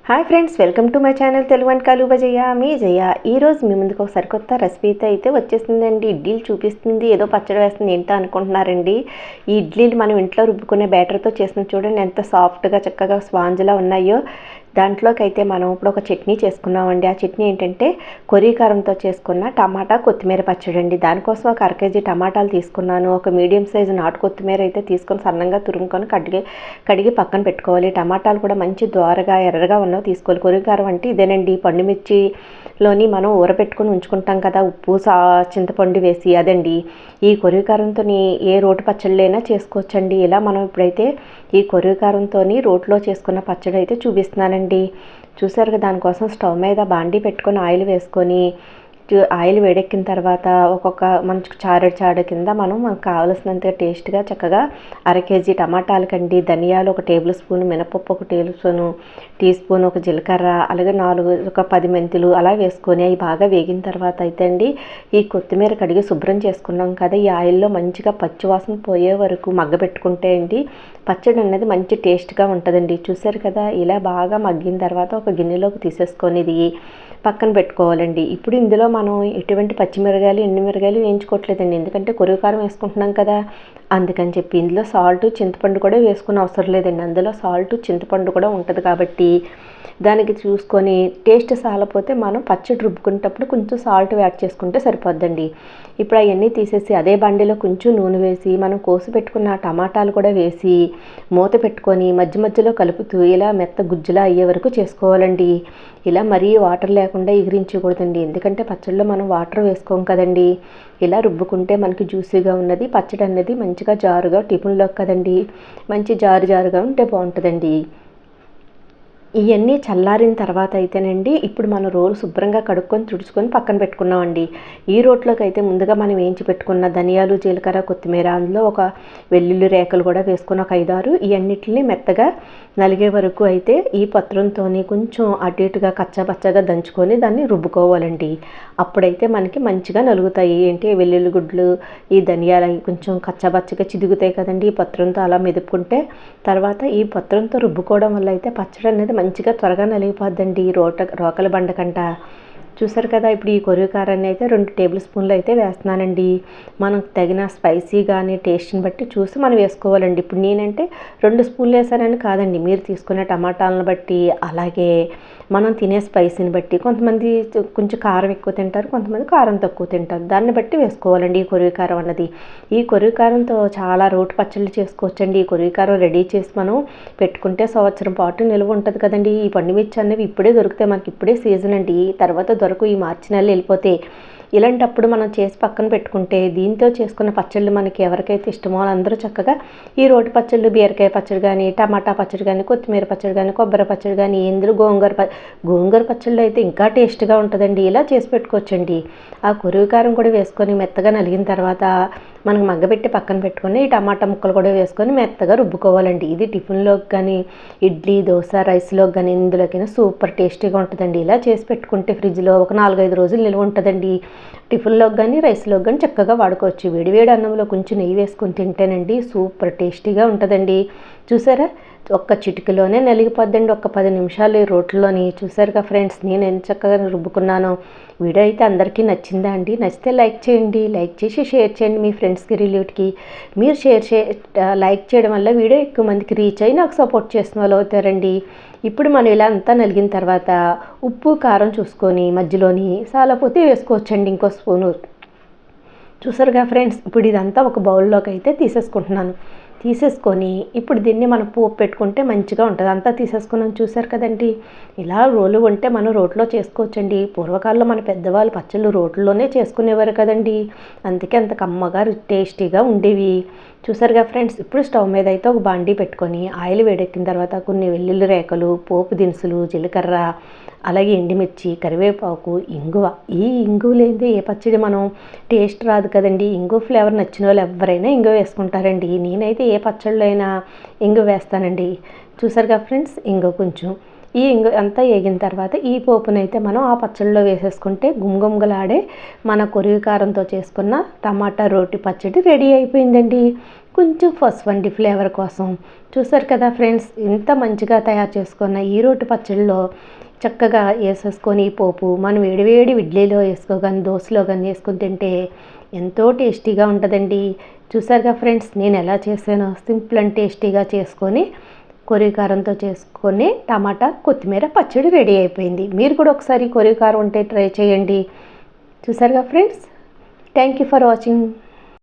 Hi friends, welcome to my channel Telugu వంటకాలు జయ. మీ జయ ఈరోజు మీ ముందుకు ఒక సరికొత్త రెసిపీతో అయితే వచ్చేసిందండి. ఇడ్లీలు చూపిస్తుంది, ఏదో పచ్చడి వేస్తుంది ఏంటో అనుకుంటున్నారండి. ఈ ఇడ్లీలు మనం ఇంట్లో రుబ్బుకునే బ్యాటర్తో చేసిన చూడండి ఎంత సాఫ్ట్గా చక్కగా స్పాంజ్లా ఉన్నాయో. దాంట్లోకి అయితే మనం ఇప్పుడు ఒక చట్నీ చేసుకున్నామండి. ఆ చట్నీ ఏంటంటే కొరికారంతో చేసుకున్న టమాటా కొత్తిమీర పచ్చడి అండి. దానికోసం ఒక 1/2 కేజీ టమాటాలు తీసుకున్నాను. ఒక మీడియం సైజు నాటు కొత్తిమీర అయితే తీసుకొని సన్నంగా తురుముకొని కడిగి పక్కన పెట్టుకోవాలి. టమాటాలు కూడా మంచి దోరగా ఎర్రగా ఉన్నవి తీసుకోవాలి. కొరికారం అంటే ఇదేనండి, పండుమిర్చిలోని మనం ఊరపెట్టుకుని ఉంచుకుంటాం కదా, ఉప్పు చింతపండు వేసి, అదండి. ఈ కొరికారంతో ఏ రోటి పచ్చళ్ళైనా చేసుకోవచ్చండి. ఇలా మనం ఇప్పుడైతే ఈ కొరికారంతో రోట్లో చేసుకున్న పచ్చడి అయితే చూపిస్తున్నానండి. చూసారు కదా, దానికోసం స్టవ్ మీద బాండీ పెట్టుకొని ఆయిల్ వేసుకొని, ఆయిల్ వేడెక్కిన తర్వాత ఒక్కొక్క మంచి చారెడు కింద మనకు కావలసినంత టేస్ట్గా చక్కగా 1/2 కేజీ టమాటాలకండి ధనియాలు 1 టేబుల్ స్పూన్, మినపప్పు 1 టీ స్పూన్, ఒక జీలకర్ర, అలాగే 10 మెంతులు అలా వేసుకొని అవి బాగా వేగిన తర్వాత అయితే అండి ఈ కొత్తిమీర కడిగి శుభ్రం చేసుకున్నాం కదా, ఈ ఆయిల్లో మంచిగా పచ్చివాసన పోయే వరకు మగ్గబెట్టుకుంటే అండి పచ్చడి అనేది మంచి టేస్ట్గా ఉంటుందండి. చూసారు కదా, ఇలా బాగా మగ్గిన తర్వాత ఒక గిన్నెలోకి తీసేసుకొని ఇది పక్కన పెట్టుకోవాలండి. ఇప్పుడు ఇందులో మనం ఎటువంటి పచ్చిమిరకాయలు ఎండుమిరకాయలు వేయించుకోవట్లేదండి, ఎందుకంటే కొరికారం వేసుకుంటున్నాం కదా, అందుకని చెప్పి ఇందులో సాల్ట్ చింతపండు కూడా వేసుకునే అవసరం లేదండి. అందులో సాల్ట్ చింతపండు కూడా ఉంటుంది కాబట్టి దానికి చూసుకొని టేస్ట్ సాలపోతే మనం పచ్చడి రుబ్బుకునేటప్పుడు కొంచెం సాల్ట్ యాడ్ చేసుకుంటే సరిపోద్దండి. ఇప్పుడు అవన్నీ తీసేసి అదే బండిలో కొంచెం నూనె వేసి మనం కోసి పెట్టుకున్న టమాటాలు కూడా వేసి మూత పెట్టుకొని మధ్య మధ్యలో కలుపుతూ ఇలా మెత్త గుజ్జులా అయ్యే వరకు చేసుకోవాలండి. ఇలా మరీ వాటర్ లేకుండా ఎగిరించకూడదండి, ఎందుకంటే పచ్చడిలో మనం వాటర్ వేసుకోం కదండి. ఇలా రుబ్బుకుంటే మనకి జ్యూసీగా ఉన్నది పచ్చడి అనేది మంచిగా జారుగా టిఫిన్లోకి కదండి మంచి జారుగా ఉంటే బాగుంటుందండి. ఇవన్నీ చల్లారిన తర్వాత అయితేనండి ఇప్పుడు మనం రోలు శుభ్రంగా కడుక్కొని తుడుచుకొని పక్కన పెట్టుకున్నామండి. ఈ రోట్లోకి అయితే ముందుగా మనం వేయించి పెట్టుకున్న ధనియాలు, జీలకర్ర, కొత్తిమీర, అందులో ఒక వెల్లుల్లి రేకలు కూడా వేసుకొని ఒక 5-6 ఇవన్నిటిని మెత్తగా నలిగే వరకు అయితే ఈ పత్రంతో కొంచెం అటు ఇటుగా కచ్చాపచ్చగా దంచుకొని దాన్ని రుబ్బుకోవాలండి. అప్పుడైతే మనకి మంచిగా నలుగుతాయి. ఏంటి వెల్లుల్లి గుడ్లు, ఈ ధనియాలు కొంచెం కచ్చాపచ్చగా చిదుగుతాయి కదండి ఈ పత్రంతో అలా మెదుపుకుంటే. తర్వాత ఈ పత్రంతో రుబ్బుకోవడం వల్ల అయితే పచ్చడి అనేది మంచిగా త్వరగా నలిగిపోద్దండి రోకల బండ కంట. చూసారు కదా, ఇప్పుడు ఈ కొరికారాన్ని అయితే 2 టేబుల్ స్పూన్లు అయితే వేస్తున్నానండి. మనకు తగిన స్పైసీ కానీ టేస్ట్ని బట్టి చూసి మనం వేసుకోవాలండి. ఇప్పుడు నేనంటే 2 స్పూన్లు వేసానని కాదండి, మీరు తీసుకునే టమాటాలను బట్టి అలాగే మనం తినే స్పైసీని బట్టి, కొంతమంది కొంచెం కారం ఎక్కువ తింటారు, కొంతమంది కారం తక్కువ తింటారు, దాన్ని బట్టి వేసుకోవాలండి ఈ కొరికారం అన్నది. ఈ కొరికారంతో చాలా రోటి పచ్చళ్ళు చేసుకోవచ్చండి. ఈ కొరికారం రెడీ చేసి మనం పెట్టుకుంటే సంవత్సరం పాటు నిల్వ ఉంటుంది కదండి. ఈ పండుమిర్చి అనేవి ఇప్పుడే దొరుకుతాయి, మనకి ఇప్పుడే సీజన్ అండి, తర్వాత దొరకు ఈ మార్చి నెలలు వెళ్ళిపోతే. ఇలాంటప్పుడు మనం చేసి పక్కన పెట్టుకుంటే దీంతో చేసుకున్న పచ్చళ్ళు మనకి ఎవరికైతే ఇష్టమో వాళ్ళందరూ చక్కగా ఈ రోటి పచ్చళ్ళు, బీరకాయ పచ్చడి కానీ, టమాటా పచ్చడి కానీ, కొత్తిమీర పచ్చడి కానీ, కొబ్బరి పచ్చడి కానీ, ఇందులో గోంగూర పచ్చళ్ళు అయితే ఇంకా టేస్ట్గా ఉంటుందండి. ఇలా చేసి పెట్టుకోవచ్చండి. ఆ కొరివికారం కూడా వేసుకొని మెత్తగా నలిగిన తర్వాత మనం మగ్గబెట్టి పక్కన పెట్టుకొని ఈ టమాటా ముక్కలు కూడా వేసుకొని మెత్తగా రుబ్బుకోవాలండి. ఇది టిఫిన్లోకి కానీ, ఇడ్లీ, దోశ, రైస్లోకి కానీ ఇందులోకైనా సూపర్ టేస్టీగా ఉంటుందండి. ఇలా చేసి పెట్టుకుంటే ఫ్రిడ్జ్లో ఒక 4-5 రోజులు నిల్వ ఉంటుందండి. టిఫిన్లోకి కానీ, రైస్లోకి కానీ చక్కగా వాడుకోవచ్చు. వేడివేడి అన్నంలో కొంచెం నెయ్యి వేసుకొని తింటేనండి సూపర్ టేస్టీగా ఉంటుందండి. చూసారా, ఒక్క చిటికలోనే నలిగిపోద్దండి, ఒక్క 10 నిమిషాలు ఈ రోట్లోని. చూసారుగా ఫ్రెండ్స్, నేను ఎంత చక్కగా రుబ్బుకున్నాను. వీడియో అయితే అందరికీ నచ్చిందా అండి? నచ్చితే లైక్ చేయండి, లైక్ చేసి షేర్ చేయండి మీ ఫ్రెండ్స్కి, రిలేటివ్కి. మీరు లైక్ చేయడం వల్ల వీడియో ఎక్కువ మందికి రీచ్ అయ్యి నాకు సపోర్ట్ చేసిన వాళ్ళు అవుతారండి. ఇప్పుడు మనం ఇలా అంతా నలిగిన తర్వాత ఉప్పు కారం చూసుకొని మధ్యలోని సాలపోతే వేసుకోవచ్చండి ఇంకో స్పూను. చూసారుగా ఫ్రెండ్స్, ఇప్పుడు ఇదంతా ఒక బౌల్లోకి అయితే తీసేసుకొని ఇప్పుడు దీన్ని మనం పోపు పెట్టుకుంటే మంచిగా ఉంటుంది. అంతా తీసేసుకున్నాం, చూసారు కదండి. ఇలా రోలు ఉంటే మనం రోట్లో చేసుకోవచ్చండి. పూర్వకాలంలో మన పెద్దవాళ్ళు పచ్చళ్ళు రోట్లోనే చేసుకునేవారు కదండి, అందుకే అంత కమ్మగా టేస్టీగా ఉండేవి. చూసారుగా ఫ్రెండ్స్, ఇప్పుడు స్టవ్ మీద అయితే ఒక బాండీ పెట్టుకొని ఆయిల్ వేడెక్కిన తర్వాత కొన్ని వెల్లుల్లి రేకలు, పోపు దినుసులు, జీలకర్ర, అలాగే ఎండుమిర్చి, కరివేపాకు, ఇంగువ. ఈ ఇంగువ లేనిదే ఏ పచ్చడి మనం టేస్ట్ రాదు కదండి. ఇంగువ ఫ్లేవర్ నచ్చిన వాళ్ళు ఎవరైనా ఇంగువ వేసుకుంటారండి. నేనైతే ఏ పచ్చళ్ళు అయినా ఇంగువ వేస్తానండి. చూసారుగా ఫ్రెండ్స్, ఇంగువ కొంచెం ఈ ఇంగువ అంతా వేగిన తర్వాత ఈ పోపునైతే మనం ఆ పచ్చళ్ళలో వేసేసుకుంటే గుమగుమలాడే మన కొరివి కారంతో చేసుకున్న టమాటా రోటి పచ్చడి రెడీ అయిపోయిందండి. కొంచెం పసుపండి ఫ్లేవర్ కోసం. చూసారు కదా ఫ్రెండ్స్, ఎంత మంచిగా తయారు చేసుకున్న ఈ రోటి పచ్చడిలో చక్కగా వేసేసుకొని పోపు మనం వేడివేడి ఇడ్లీలో వేసుకోగాని దోశలో కానీ వేసుకొని తింటే ఎంతో టేస్టీగా ఉంటుందండి. చూసారుగా ఫ్రెండ్స్, నేను ఎలా చేశానో సింపుల్ అండ్ టేస్టీగా చేసుకొని కొరివికారంతో చేసుకొని టమాటా కొత్తిమీర పచ్చడి రెడీ అయిపోయింది. మీరు కూడా ఒకసారి కొరివికారం ఉంటే ట్రై చేయండి. చూసారుగా friends, thank you for watching.